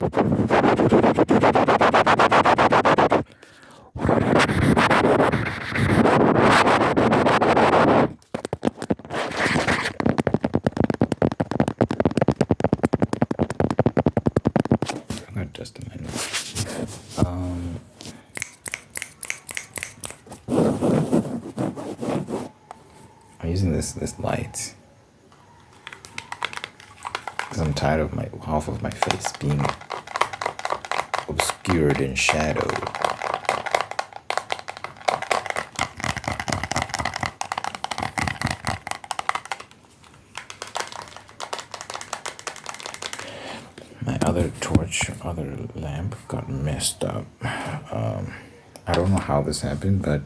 Not just a minute. I'm using this light because I'm tired of my half of my face being obscured in shadow. My other lamp got messed up. I don't know how this happened, but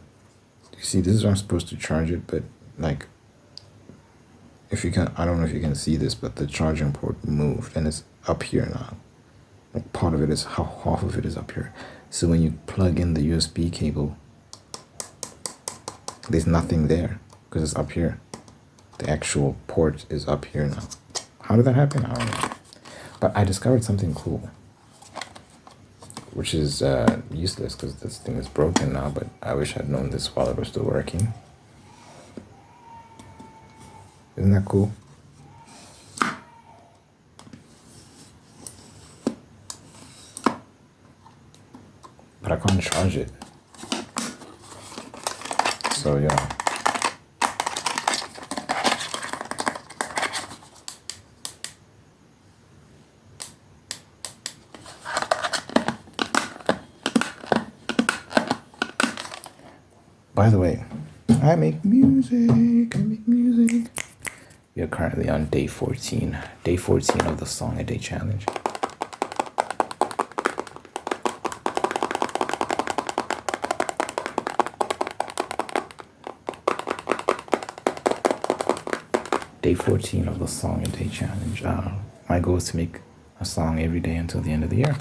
you see, this is where I'm supposed to charge it, but like, if you can, I don't know if you can see this, but the charging port moved and it's up here now. Like part of it is, half of it is up here. So when you plug in the USB cable, there's nothing there because it's up here. The actual port is up here now. How did that happen? I don't know. But I discovered something cool, which is useless because this thing is broken now, but I wish I'd known this while it was still working. Isn't that cool? But I can't charge it. So yeah. By the way, I make music. We are currently on day 14. Day 14 of the Song a Day Challenge. Day 14 of the Song a Day Challenge. My goal is to make a song every day until the end of the year.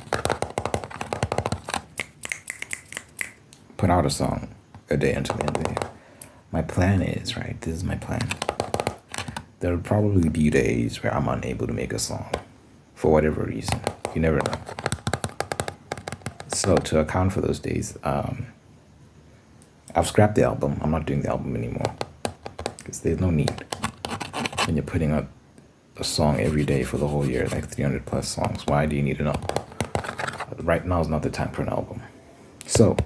Put out a song a day until the end of the year. My plan is, right, this is my plan. There will probably be days where I'm unable to make a song for whatever reason. You never know. So to account for those days, I've scrapped the album. I'm not doing the album anymore because there's no need. When you're putting out a song every day for the whole year, like 300 plus songs, why do you need an album? Right now is not the time for an album. So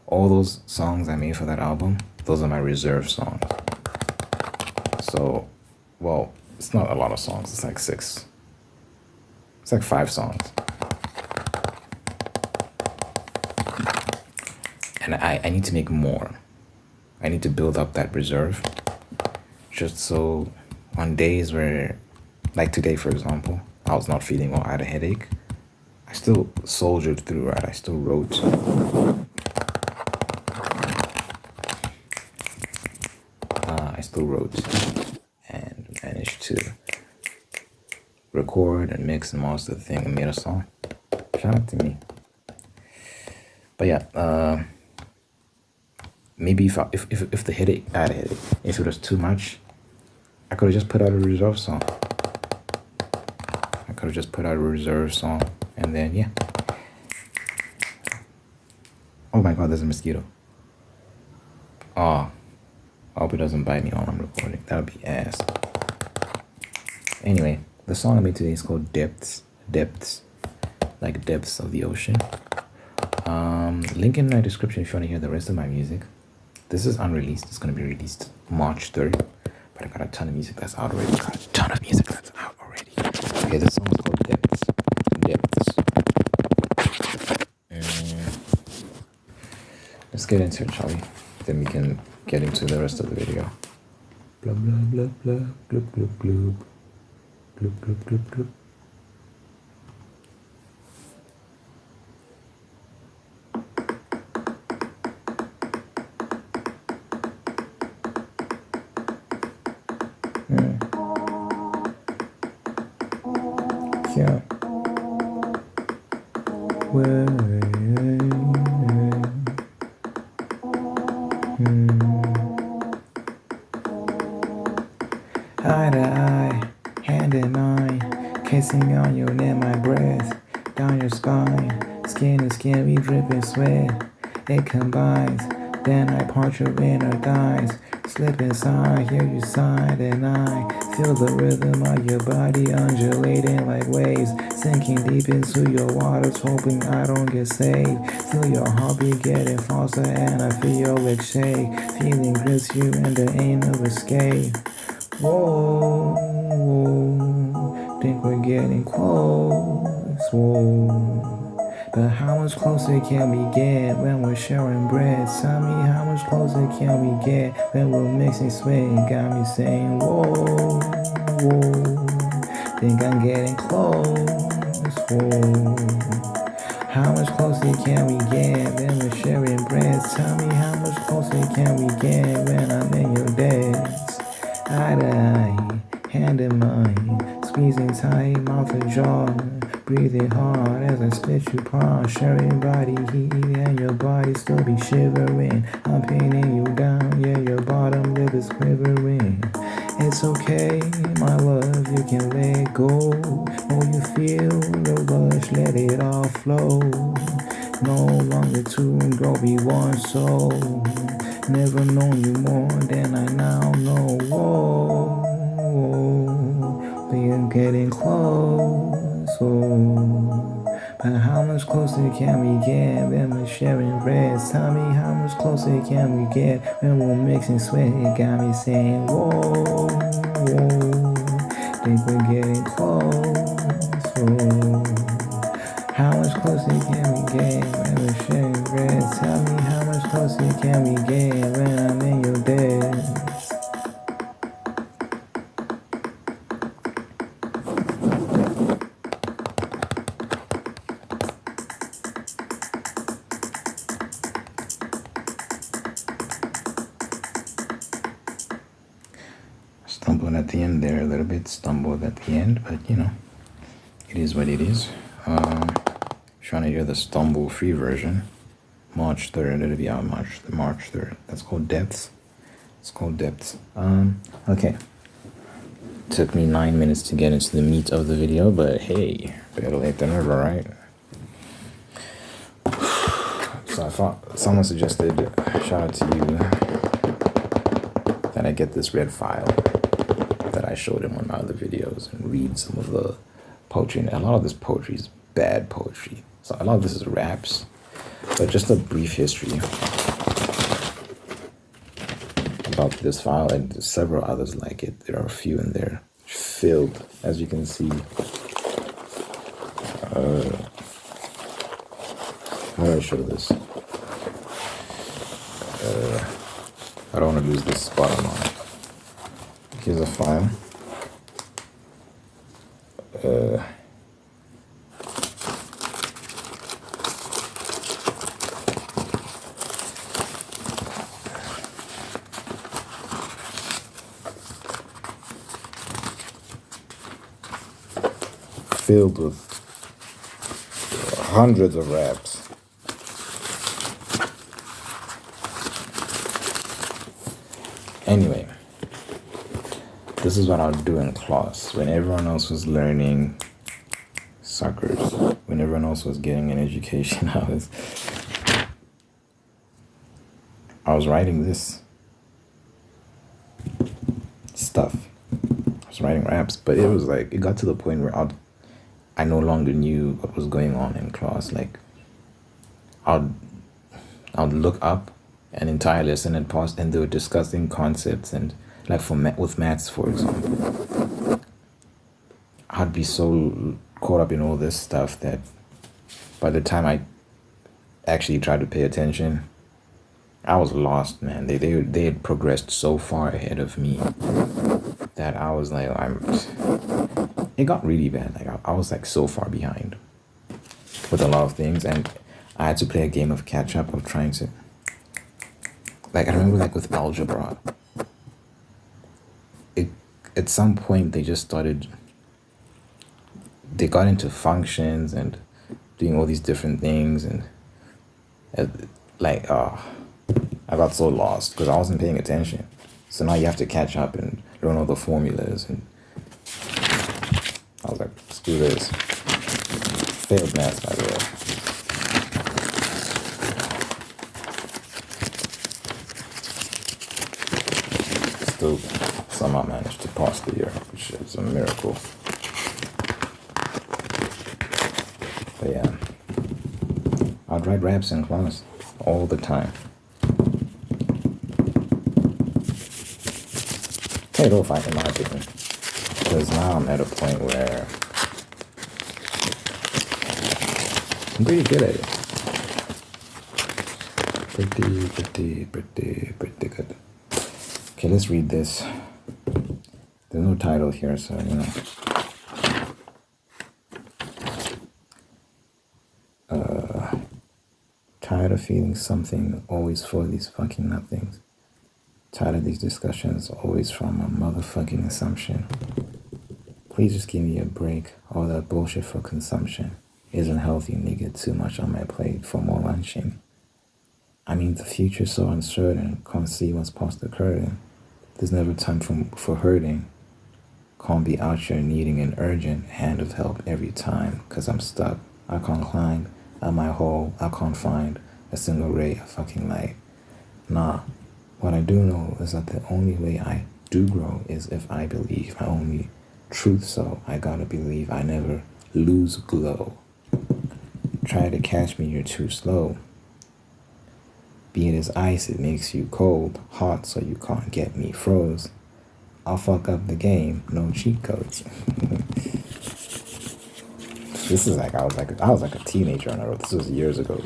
all those songs I made for that album, those are my reserve songs. So, well, it's not a lot of songs. It's like 6. It's like 5 songs. And I need to make more. I need to build up that reserve. Just so on days where, like today, for example, I was not feeling well, I had a headache. I still soldiered through, right? I still wrote. And managed to record and mix and master the thing and made a song. Shout out to me. But yeah, maybe if the headache, I had a headache, if it was too much, I could have just put out a reserve song. And then yeah. Oh my God, there's a mosquito. Oh. I hope it doesn't bite me while I'm recording. That would be ass. Anyway, the song I made today is called Depths. Depths. Like depths of the ocean. Link in my description if you want to hear the rest of my music. This is unreleased. It's going to be released March 3rd. But I got a ton of music that's out already. Okay, this song is called Depths. Let's get into it, shall we? Then we can get into the rest of the video. Blah blah blah blah gloop gloop gloop gloop gloop gloop gloop. Yeah. Eye to eye, hand in eye, kissing on you near my breath. down your spine. Skin to skin, we dripping sweat. It combines. Then I part your inner thighs. Slip inside, hear you sigh. Then I feel the rhythm of your body undulating like waves. Sinking deep into your waters, hoping I don't get saved. Feel your heartbeat getting faster, and I feel your legs shake. Feeling grips you, and there ain't no escape. Whoa, whoa, think we're getting close. Whoa. But how much closer can we get when we're sharing bread? Tell me how much closer can we get when we're mixing sweat? Got me saying, whoa, whoa, think I'm getting close, whoa. How much closer can we get when we're sharing bread? Tell me how much closer can we get when I'm in your dance? Eye to eye, hand in mine, squeezing tight, mouth ajar, breathing hard as I spit you apart, sharing body heat and your body still be shivering. I'm pinning you down, yeah, your bottom lip is quivering. It's okay, my love, you can let go. Oh, you feel the rush, let it all flow. No longer two and grow, be one soul. Never known you more than I now know. Whoa, whoa, we are getting close. Whoa. But how much closer can we get when we're sharing breads? Tell me how much closer can we get when we're mixing sweat? It got me saying, whoa, whoa, think we're getting close. Whoa. How much closer can we get when we're sharing bread? Tell me how much closer can we get when I'm in your bed? Stumbled at the end there a little bit, stumbled at the end, but you know, it is what it is. Trying to hear the stumble-free version. March 3rd, it'll be out March 3rd. That's called Depths. It's called Depths. Okay. Took me 9 minutes to get into the meat of the video, but hey, better late than never, right? So I thought someone suggested, shout out to you, that I get this red file that I showed in one of my other videos and read some of the poetry. And a lot of this poetry is bad poetry. So a lot of this is raps, but just a brief history about this file and several others like it. There are a few in there filled, as you can see. How do I show this? I don't want to lose this spot I'm on. Here's a file. Filled with hundreds of raps. Anyway, this is what I would do in class when everyone else was learning suckers, when everyone else was getting an education. I was writing this stuff. I was writing raps, but it was like, it got to the point where I no longer knew what was going on in class. Like, I'd look up an entire lesson and pause, and they were discussing concepts, and like with maths, for example, I'd be so caught up in all this stuff that by the time I actually tried to pay attention, I was lost, man. They had progressed so far ahead of me that I was like, it got really bad. Like I was like so far behind with a lot of things, and I had to play a game of catch up of trying to, like, I remember like with algebra, at some point they got into functions and doing all these different things, and I got so lost because I wasn't paying attention. So now you have to catch up and learn all the formulas, and I was like, screw this. Failed math, by the way. Still somehow managed to pass the year, which is a miracle. But yeah, I'd write raps in class all the time. Paid off, in my opinion, because now I'm at a point where I'm pretty good at it. Pretty good. Okay, let's read this. There's no title here, so you know. Tired of feeling something always for these fucking nothings. Tired of these discussions always from a motherfucking assumption. Please just give me a break. All that bullshit for consumption isn't healthy, nigga. Too much on my plate for more lunching. I mean, the future's so uncertain. Can't see what's past the curtain. There's never time for hurting. Can't be out here needing an urgent hand of help every time, 'cause I'm stuck. I can't climb at my hole. I can't find a single ray of fucking light. Nah, what I do know is that the only way I do grow is if I believe my only truth, so I gotta believe I never lose glow. Try to catch me, you're too slow. Being as ice, it makes you cold. Hot, so you can't get me froze. I'll fuck up the game, no cheat codes. This is like I was like a teenager when I wrote this. Was years ago.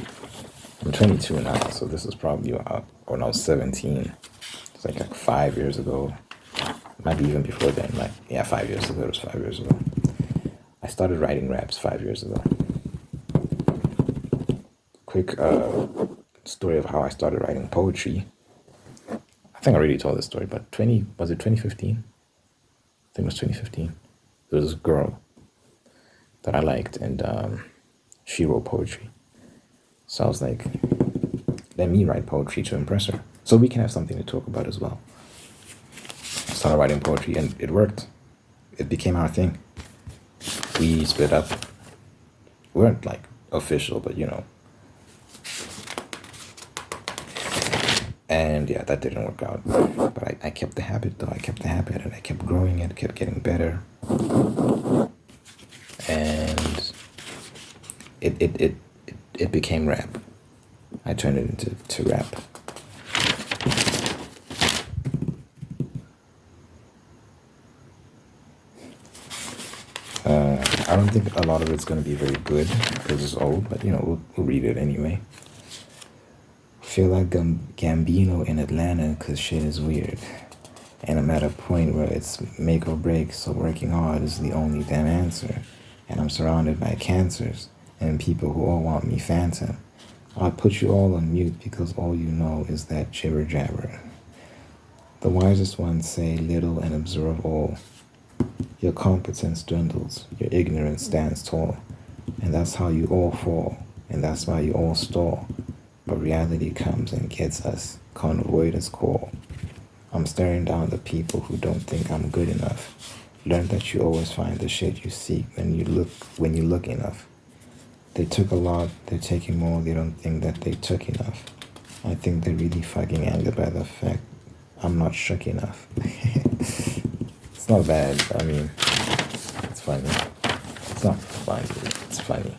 I'm 22 now, so this is probably when I was 17. It's like 5 years ago. Might be even before then. Like, yeah, 5 years ago. It was 5 years ago. I started writing raps 5 years ago. Quick story of how I started writing poetry. I think I already told this story, but was it 2015? I think it was 2015. There was this girl that I liked, and she wrote poetry. So I was like, let me write poetry to impress her, so we can have something to talk about as well. I started writing poetry, and it worked. It became our thing. We split up. We weren't like official, but you know. And yeah, that didn't work out. But I kept the habit though. I kept the habit, and I kept growing it, kept getting better. And it became rap. I turned it into rap. I don't think a lot of it's going to be very good because it's old, but you know, we'll read it anyway. Feel like Gambino in Atlanta because shit is weird. And I'm at a point where it's make or break, so working hard is the only damn answer. And I'm surrounded by cancers and people who all want me phantom. I'll put you all on mute because all you know is that jibber jabber. The wisest ones say little and observe all. Your competence dwindles, your ignorance stands tall. And that's how you all fall, and that's why you all stall. But reality comes and gets us, can't avoid its call. I'm staring down the people who don't think I'm good enough. Learn that you always find the shit you seek when you look enough. They took a lot, they're taking more, they don't think that they took enough. I think they're really fucking angered by the fact I'm not shook enough. It's not bad, I mean, it's funny. It's not funny, it's funny.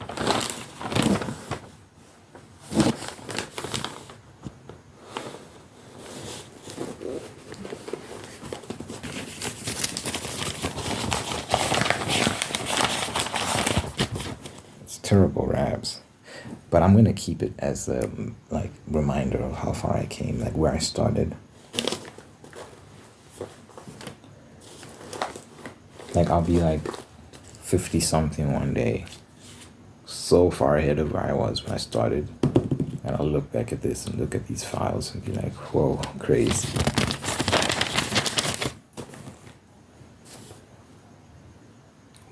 Terrible raps, but I'm gonna keep it as a like reminder of how far I came, like where I started. Like I'll be like 50 something one day, so far ahead of where I was when I started, and I'll look back at this and look at these files and be like, whoa, crazy.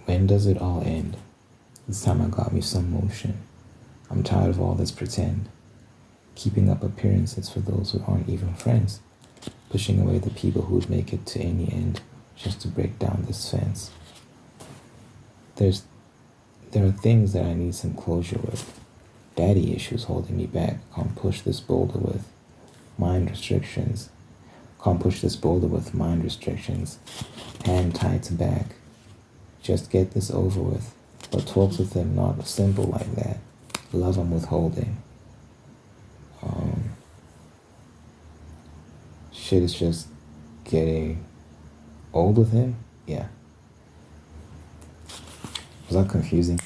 When does it all end? This time I got me some motion. I'm tired of all this pretend. Keeping up appearances for those who aren't even friends. Pushing away the people who'd make it to any end just to break down this fence. There's There are things that I need some closure with. Daddy issues holding me back. Can't push this boulder with mind restrictions. Can't push this boulder with mind restrictions. Hand tied to back. Just get this over with. But talks with him not simple like that. Love I'm withholding. Shit is just getting old with him? Yeah. Was that confusing?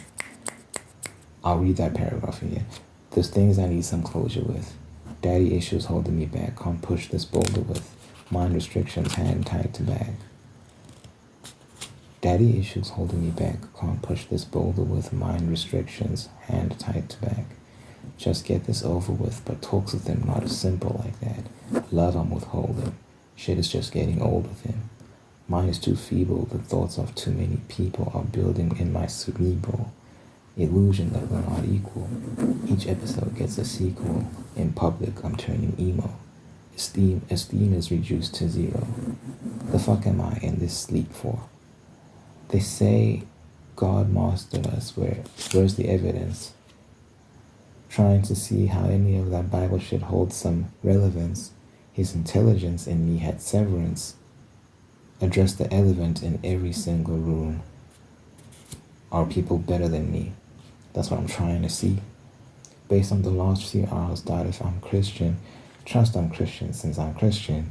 I'll read that paragraph again. There's things I need some closure with. Daddy issues holding me back. Can't push this boulder with mind restrictions hand tied to back. Daddy issues holding me back. Can't push this boulder with mind restrictions hand tied to back. Just get this over with, but talks with him not simple like that. Love I'm withholding. Shit is just getting old with him. Mine is too feeble. The thoughts of too many people are building in my cerebral. Illusion that we're not equal. Each episode gets a sequel. In public, I'm turning emo. Esteem is reduced to zero. The fuck am I in this sleep for? They say God mastered us. Where's the evidence? Trying to see how any of that Bible shit holds some relevance. His intelligence in me had severance. Address the elephant in every single room. Are people better than me? That's what I'm trying to see. Based on the last few hours, doubt if I'm Christian. Trust I'm Christian since I'm Christian.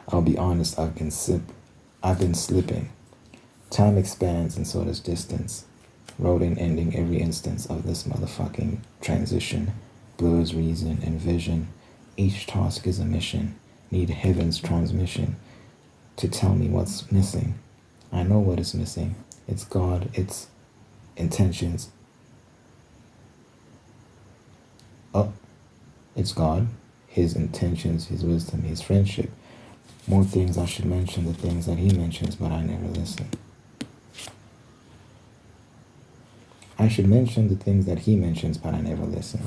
I'll be honest, I've been slipping. Time expands and so does distance. Rolling ending every instance of this motherfucking transition. Blurs reason and vision. Each task is a mission. Need heaven's transmission to tell me what's missing. I know what is missing. It's God, it's intentions. Oh, it's God, his intentions, his wisdom, his friendship. More things I should mention, the things that he mentions, but I never listen. I should mention the things that he mentions, but I never listen.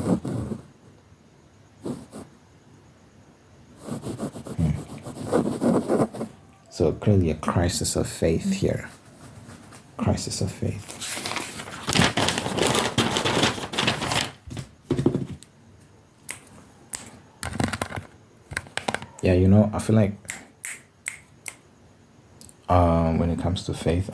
So clearly a crisis of faith here. Crisis of faith. Yeah, I feel like when it comes to faith,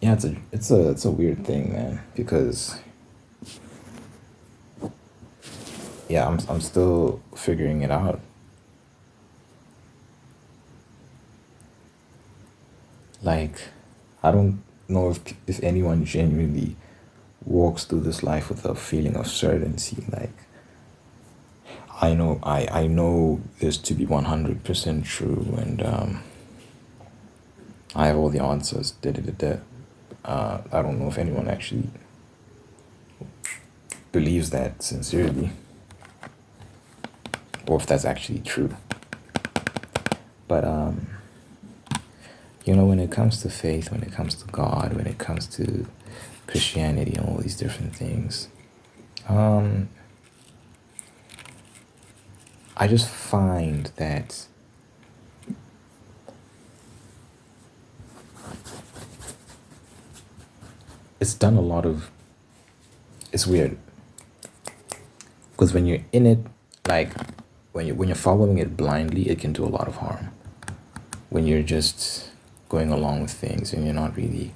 yeah, it's a weird thing, man, because yeah, I'm still figuring it out. Like, I don't know if anyone genuinely walks through this life with a feeling of certainty. Like, I know this to be 100% true, and I have all the answers. I don't know if anyone actually believes that sincerely, or if that's actually true. But when it comes to faith, when it comes to God, when it comes to Christianity and all these different things, I just find that it's done a lot of, it's weird, because when you're in it, like when you're following it blindly, it can do a lot of harm. When you're just going along with things and you're not really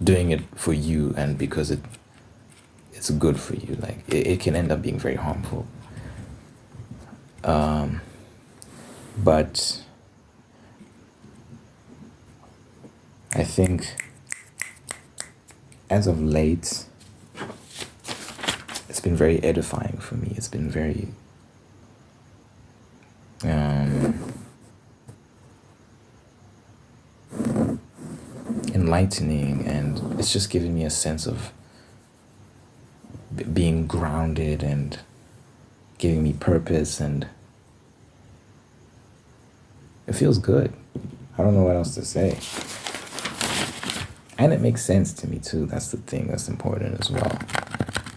doing it for you and because it's good for you, like it can end up being very harmful. But I think as of late, it's been very edifying for me. It's been very enlightening, and it's just given me a sense of being grounded and giving me purpose, and it feels good. I don't know what else to say. And it makes sense to me too. That's the thing that's important as well.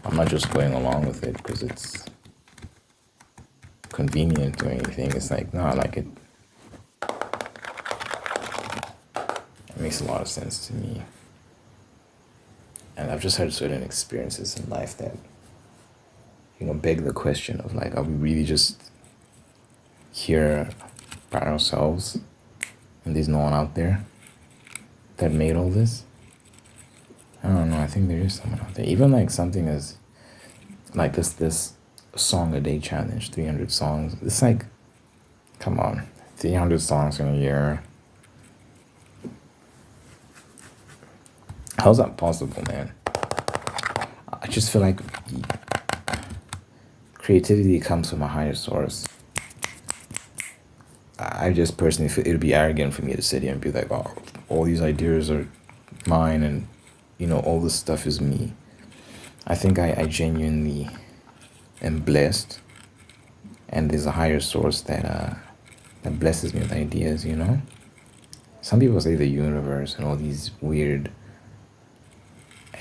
I'm not just going along with it because convenient or anything. It's like, no, like it makes a lot of sense to me. And I've just had certain experiences in life that, beg the question of like, are we really just here by ourselves and there's no one out there that made all this? I don't know. I think there is someone out there. Even like something as like this song a day challenge, 300 songs. It's like, come on, 300 songs in a year. How's that possible, man? I just feel like creativity comes from a higher source. I just personally feel it'd be arrogant for me to sit here and be like, oh, all these ideas are mine and, all this stuff is me. I think I genuinely am blessed, and there's a higher source that blesses me with ideas, Some people say the universe and all these weird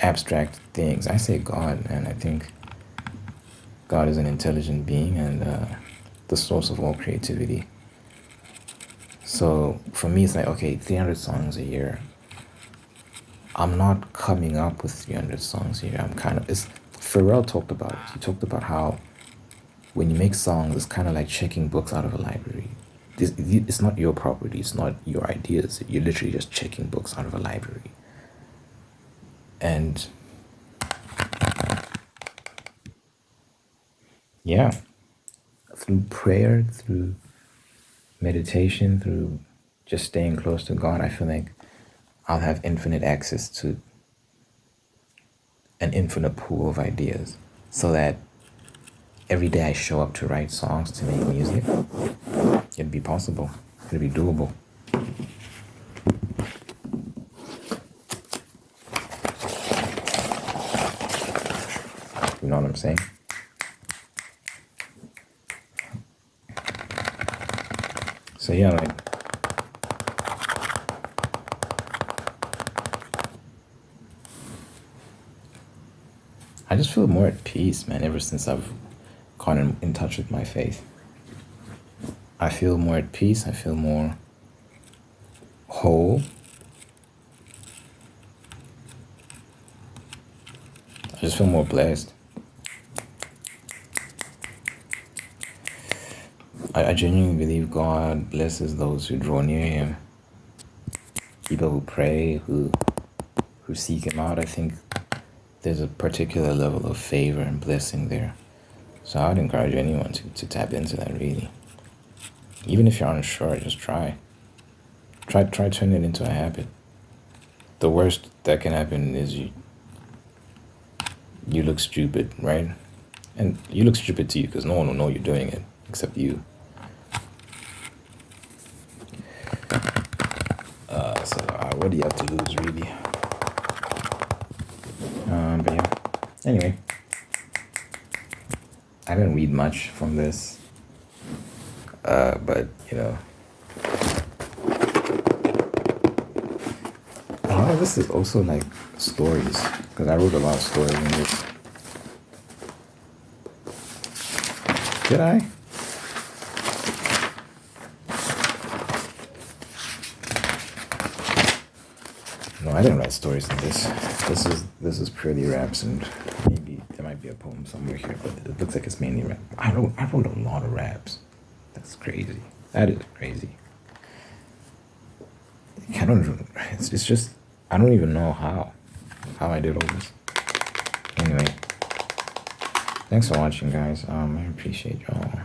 abstract things. I say God, and I think God is an intelligent being and the source of all creativity. So for me, it's like, okay, 300 songs a year. I'm not coming up with 300 songs a year. Pharrell talked about it. He talked about how when you make songs, it's kind of like checking books out of a library. It's not your property. It's not your ideas. You're literally just checking books out of a library. And yeah, through prayer, through meditation, through just staying close to God, I feel like I'll have infinite access to an infinite pool of ideas, so that every day I show up to write songs, to make music, it'd be possible. It'd be doable. You know what I'm saying? So yeah, like, I just feel more at peace, man, ever since I've gone in touch with my faith. I feel more at peace. I feel more whole. I just feel more blessed. I genuinely believe God blesses those who draw near Him. People who pray, who seek Him out. I think there's a particular level of favor and blessing there. So I would encourage anyone to tap into that, really. Even if you're unsure, just try. Try turning it into a habit. The worst that can happen is you look stupid, right? And you look stupid to you because no one will know you're doing it except you. What do you have to lose, really? But yeah. Anyway, I didn't read much from this, but a lot of this is also like stories, because I wrote a lot of stories in this. Did I? No, I didn't write stories in this. This is purely raps, and maybe there might be a poem somewhere here, but it looks like it's mainly rap. I wrote a lot of raps. That's crazy. That is crazy. It's just, I don't even know how I did all this. Anyway, thanks for watching, guys. I appreciate y'all.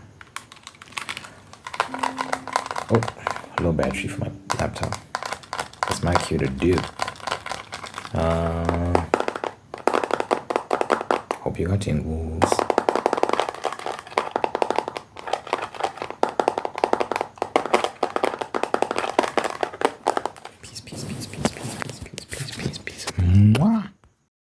Oh, low battery for my laptop. What's my cue to do? Hope you got tingles.